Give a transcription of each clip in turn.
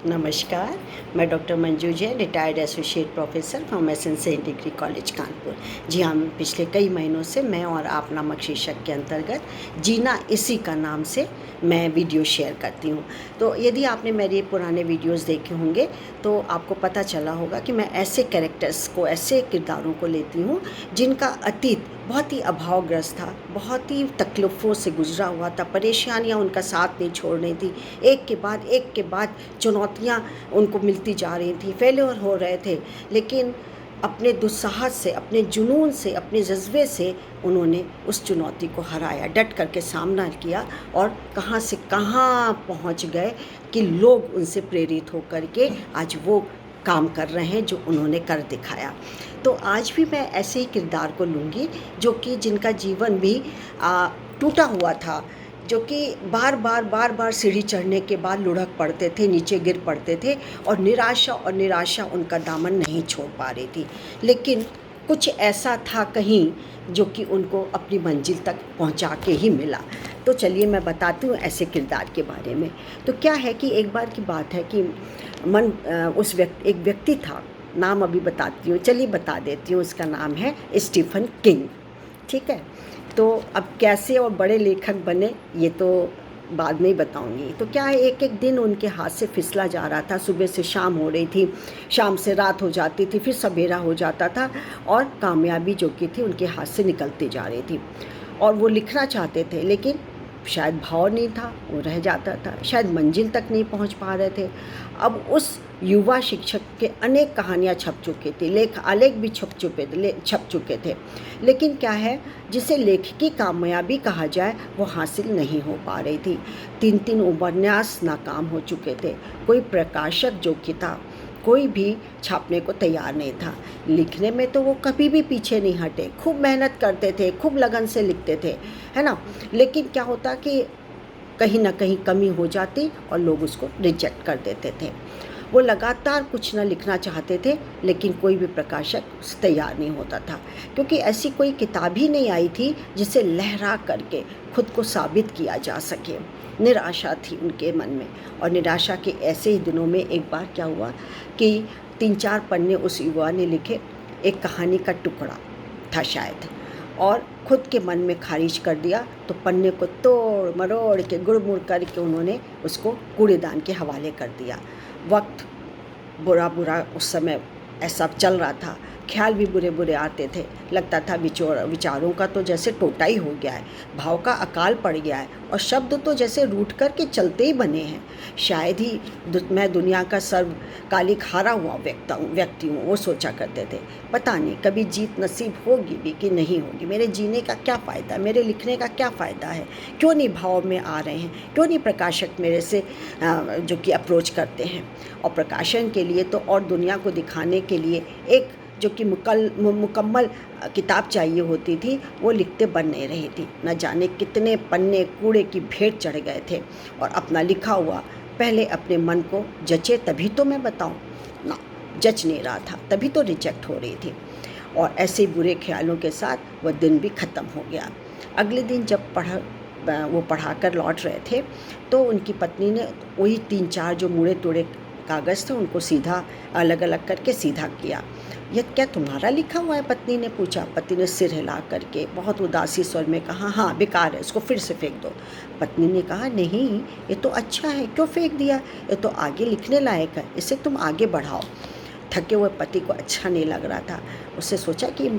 नमस्कार, मैं doctor Manju Jain, retired associate professor from essential degree college Kanpur. जी हाँ, पिछले कई महीनों से मैं और आप नामक शीर्षक के अंतर्गत जीना इसी का नाम से मैं वीडियो शेयर करती हूँ। तो यदि आपने मेरे पुराने वीडियोस देखे होंगे तो आपको पता चला होगा कि मैं ऐसे कैरेक्टर्स को, ऐसे किरदारों को लेती हूँ जिनका अतीत बहुत ही अभावग्रस्त था, बहुत ही तकलीफ़ों से गुजरा हुआ था, परेशानियाँ उनका साथ नहीं छोड़ रही थी। एक के बाद चुनौतियाँ उनको मिलती जा रही थी, फेल्योर हो रहे थे, लेकिन अपने दुस्साहस से, अपने जुनून से, अपने जज्बे से उन्होंने उस चुनौती को हराया, डट करके सामना किया और कहाँ से कहाँ पहुँच गए कि लोग उनसे प्रेरित होकर के आज वो काम कर रहे हैं जो उन्होंने कर दिखाया। तो आज भी मैं ऐसे ही किरदार को लूँगी जो कि जिनका जीवन भी टूटा हुआ था, जो कि बार बार सीढ़ी चढ़ने के बाद लुढ़क पड़ते थे, नीचे गिर पड़ते थे और निराशा उनका दामन नहीं छोड़ पा रही थी। लेकिन कुछ ऐसा था कहीं जो कि उनको अपनी मंजिल तक पहुंचा के ही मिला। तो चलिए मैं बताती हूँ ऐसे किरदार के बारे में। तो क्या है कि एक बार की बात है कि एक व्यक्ति था, नाम अभी बताती हूँ, चलिए बता देती हूँ। उसका नाम है स्टीफन किंग, ठीक है। तो अब कैसे और बड़े लेखक बने ये तो बाद में ही बताऊंगी। तो क्या है, एक दिन उनके हाथ से फिसला जा रहा था। सुबह से शाम हो रही थी, शाम से रात हो जाती थी, फिर सवेरा हो जाता था और कामयाबी जो कि थी उनके हाथ से निकलती जा रही थी। और वो लिखना चाहते थे लेकिन शायद भाव नहीं था, वो रह जाता था, शायद मंजिल तक नहीं पहुंच पा रहे थे। अब उस युवा शिक्षक के अनेक कहानियाँ छप चुकी थी, आलेख भी छप चुके थे, लेकिन क्या है, जिसे लेखकी कामयाबी कहा जाए वो हासिल नहीं हो पा रही थी। 3 उपन्यास नाकाम हो चुके थे। कोई प्रकाशक जो कि था, कोई भी छापने को तैयार नहीं था। लिखने में तो वो कभी भी पीछे नहीं हटे, खूब मेहनत करते थे, खूब लगन से लिखते थे, है ना। लेकिन क्या होता कि कहीं ना कहीं कमी हो जाती और लोग उसको रिजेक्ट कर देते थे। वो लगातार कुछ न लिखना चाहते थे, लेकिन कोई भी प्रकाशक तैयार नहीं होता था, क्योंकि ऐसी कोई किताब ही नहीं आई थी जिसे लहरा करके खुद को साबित किया जा सके। निराशा थी उनके मन में, और निराशा के ऐसे ही दिनों में एक बार क्या हुआ कि 3-4 पन्ने उस युवा ने लिखे, एक कहानी का टुकड़ा था शायद, और खुद के मन में खारिज कर दिया। तो पन्ने को तोड़ मरोड़ के गुड़मुड़ करके उन्होंने उसको कूड़ेदान के हवाले कर दिया। वक्त बुरा उस समय ऐसा चल रहा था, ख्याल भी बुरे आते थे। लगता था विचारों का तो जैसे टोटा ही हो गया है, भाव का अकाल पड़ गया है, और शब्द तो जैसे रूठ कर के चलते ही बने हैं। शायद ही मैं दुनिया का सर्वकालिक हारा हुआ व्यक्ति हूँ, वो सोचा करते थे। पता नहीं कभी जीत नसीब होगी भी कि नहीं होगी, मेरे जीने का क्या फ़ायदा, मेरे लिखने का क्या फ़ायदा है, क्यों नहीं भाव में आ रहे हैं, क्यों नहीं प्रकाशक मेरे से जो कि अप्रोच करते हैं। और प्रकाशन के लिए तो, और दुनिया को दिखाने के लिए एक जो कि मुकम्मल किताब चाहिए होती थी, वो लिखते बन नहीं रही थी। न जाने कितने पन्ने कूड़े की भेंट चढ़ गए थे, और अपना लिखा हुआ पहले अपने मन को जचे तभी तो मैं बताऊं ना, जच नहीं रहा था, तभी तो रिजेक्ट हो रही थी। और ऐसे बुरे ख्यालों के साथ वह दिन भी ख़त्म हो गया। अगले दिन जब वो पढ़ा कर लौट रहे थे तो उनकी पत्नी ने वही 3-4 जो मुड़े तोड़े कागज़ थे उनको सीधा अलग अलग करके सीधा किया। यह क्या तुम्हारा लिखा हुआ है, पत्नी ने पूछा। पति ने सिर हिला करके बहुत उदासी स्वर में कहा, हाँ बेकार है, इसको फिर से फेंक दो। पत्नी ने कहा, नहीं ये तो अच्छा है, क्यों फेंक दिया, ये तो आगे लिखने लायक है, इसे तुम आगे बढ़ाओ। थके हुए पति को अच्छा नहीं लग रहा था। उससे सोचा कि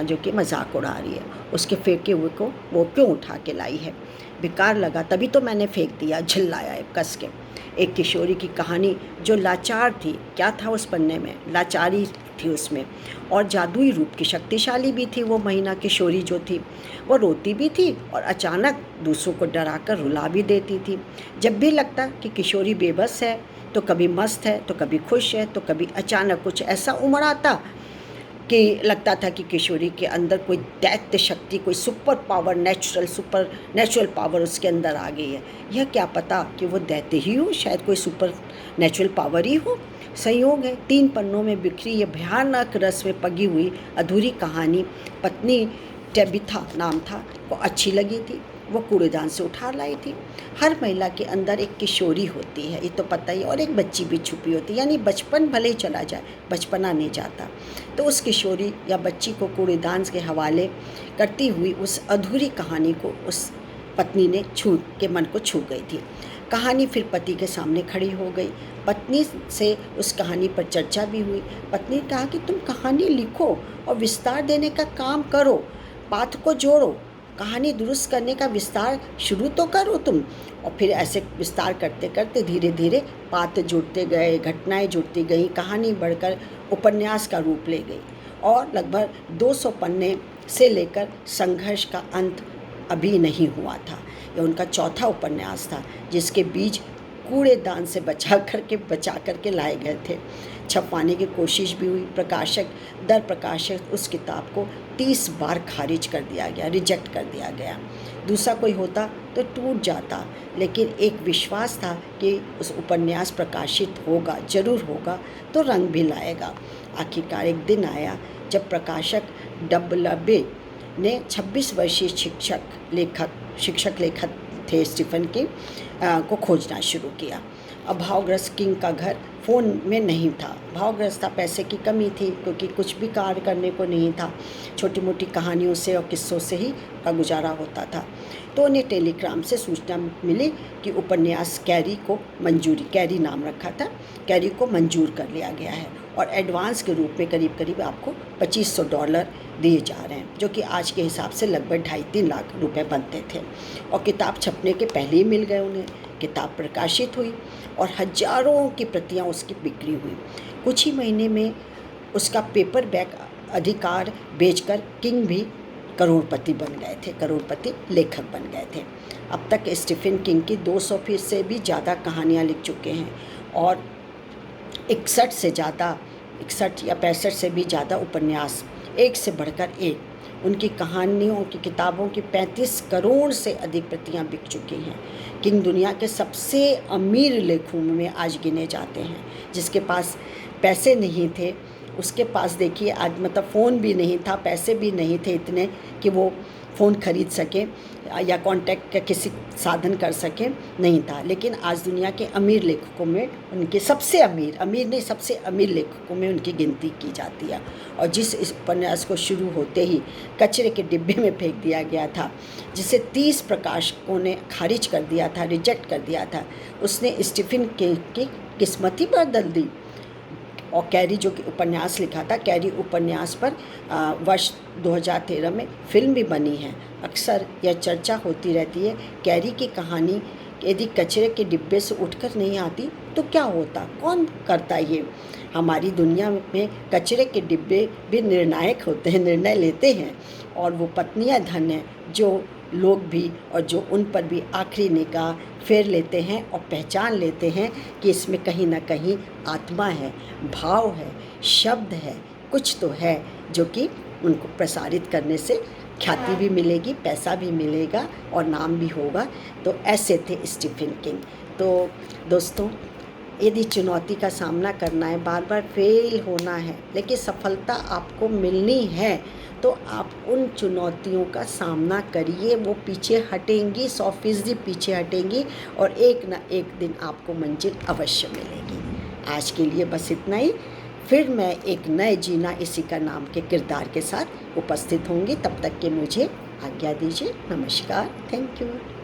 जो कि मजाक उड़ा रही है, उसके फेंके हुए को वो क्यों उठा के लाई है, बेकार लगा तभी तो मैंने फेंक दिया, झिल्लाया कस के। एक किशोरी की कहानी जो लाचार थी, क्या था उस पन्ने में, लाचारी थी उसमें, और जादुई रूप की शक्तिशाली भी थी। वो महीना किशोरी जो थी वो रोती भी थी और अचानक दूसरों को डराकर रुला भी देती थी। जब भी लगता कि किशोरी बेबस है तो कभी मस्त है, तो कभी खुश है, तो कभी अचानक कुछ ऐसा उमड़ आता कि लगता था कि किशोरी के अंदर कोई दैत्य शक्ति, कोई सुपर नेचुरल पावर उसके अंदर आ गई है। यह क्या पता कि वो दैत्य ही हो, शायद कोई सुपर नेचुरल पावर ही हो। संयोग है, 3 पन्नों में बिखरी ये भयानक रस में पगी हुई अधूरी कहानी पत्नी टेबिथा नाम था, वो अच्छी लगी थी। वो कूड़ेदान से उठा लाई थी। हर महिला के अंदर एक किशोरी होती है, ये तो पता ही, और एक बच्ची भी छुपी होती है, यानी बचपन भले ही चला जाए, बचपना नहीं जाता। तो उस किशोरी या बच्ची को कूड़ेदान के हवाले करती हुई उस अधूरी कहानी को उस पत्नी ने के मन को छू गई थी। कहानी फिर पति के सामने खड़ी हो गई। पत्नी से उस कहानी पर चर्चा भी हुई। पत्नी ने कहा कि तुम कहानी लिखो और विस्तार देने का काम करो, बात को जोड़ो, कहानी दुरुस्त करने का विस्तार शुरू तो करो तुम। और फिर ऐसे विस्तार करते करते धीरे धीरे पात्र जुड़ते गए, घटनाएं जुड़ती गई, कहानी बढ़कर उपन्यास का रूप ले गई और लगभग 200 पन्ने से लेकर संघर्ष का अंत अभी नहीं हुआ था। यह उनका चौथा उपन्यास था जिसके बीज कूड़ेदान से बचा करके लाए गए थे। छपवाने की कोशिश भी हुई। प्रकाशक दर प्रकाशक उस किताब को 30 बार खारिज कर दिया गया, रिजेक्ट कर दिया गया। दूसरा कोई होता तो टूट जाता, लेकिन एक विश्वास था कि उस उपन्यास प्रकाशित होगा, ज़रूर होगा, तो रंग भी लाएगा। आखिरकार एक दिन आया जब प्रकाशक डब्ल्यूबी ने 26 वर्षीय शिक्षक लेखक थे स्टीफन किंग को खोजना शुरू किया। अब भावग्रस्त किंग का घर फ़ोन में नहीं था। भावग्रस्त था, पैसे की कमी थी क्योंकि कुछ भी कार्य करने को नहीं था। छोटी मोटी कहानियों से और किस्सों से ही का गुजारा होता था। तो उन्हें टेलीग्राम से सूचना मिली कि उपन्यास कैरी नाम रखा था, कैरी को मंजूर कर लिया गया है और एडवांस के रूप में करीब करीब आपको $2500 दिए जा रहे हैं, जो कि आज के हिसाब से लगभग 2.5-3 लाख रुपए बनते थे। और किताब छपने के पहले ही मिल गए उन्हें। किताब प्रकाशित हुई और हजारों की प्रतियां उसकी बिक्री हुई। कुछ ही महीने में उसका पेपर बैक अधिकार बेचकर किंग भी करोड़पति बन गए थे, करोड़पति लेखक बन गए थे। अब तक स्टीफन किंग की 200 से भी ज़्यादा कहानियाँ लिख चुके हैं और 61 या 65 से भी ज़्यादा उपन्यास, एक से बढ़कर एक। उनकी कहानियों की किताबों की 35 करोड़ से अधिक प्रतियां बिक चुकी हैं। किंग दुनिया के सबसे अमीर लेखकों में आज गिने जाते हैं। जिसके पास पैसे नहीं थे उसके पास देखिए आज मतलब फ़ोन भी नहीं था, पैसे भी नहीं थे इतने कि वो फ़ोन खरीद सके या कांटेक्ट का किसी साधन कर सके, नहीं था। लेकिन आज दुनिया के अमीर लेखकों में उनके सबसे अमीर लेखकों में उनकी गिनती की जाती है। और जिस इस उपन्यास को शुरू होते ही कचरे के डिब्बे में फेंक दिया गया था, जिसे 30 प्रकाशकों ने खारिज कर दिया था, रिजेक्ट कर दिया था, उसने स्टीफन किंग की किस्मत ही बदल दी। और कैरी जो कि उपन्यास लिखा था, कैरी उपन्यास पर वर्ष 2013 में फिल्म भी बनी है। अक्सर यह चर्चा होती रहती है, कैरी की कहानी यदि कचरे के डिब्बे से उठकर नहीं आती तो क्या होता, कौन करता ये। हमारी दुनिया में कचरे के डिब्बे भी निर्णायक होते हैं, निर्णय लेते हैं, और वो पत्नियां धन है जो लोग भी और जो उन पर भी आखिरी निगाह फेर लेते हैं और पहचान लेते हैं कि इसमें कहीं ना कहीं आत्मा है, भाव है, शब्द है, कुछ तो है जो कि उनको प्रसारित करने से ख्याति भी मिलेगी, पैसा भी मिलेगा और नाम भी होगा। तो ऐसे थे स्टीफन किंग। तो दोस्तों, यदि चुनौती का सामना करना है, बार बार फेल होना है, लेकिन सफलता आपको मिलनी है, तो आप उन चुनौतियों का सामना करिए। वो पीछे हटेंगी, 100% पीछे हटेंगी और एक ना एक दिन आपको मंजिल अवश्य मिलेगी। आज के लिए बस इतना ही। फिर मैं एक नए जीना इसी का नाम के किरदार के साथ उपस्थित होंगी। तब तक के मुझे आज्ञा दीजिए। नमस्कार। Thank you.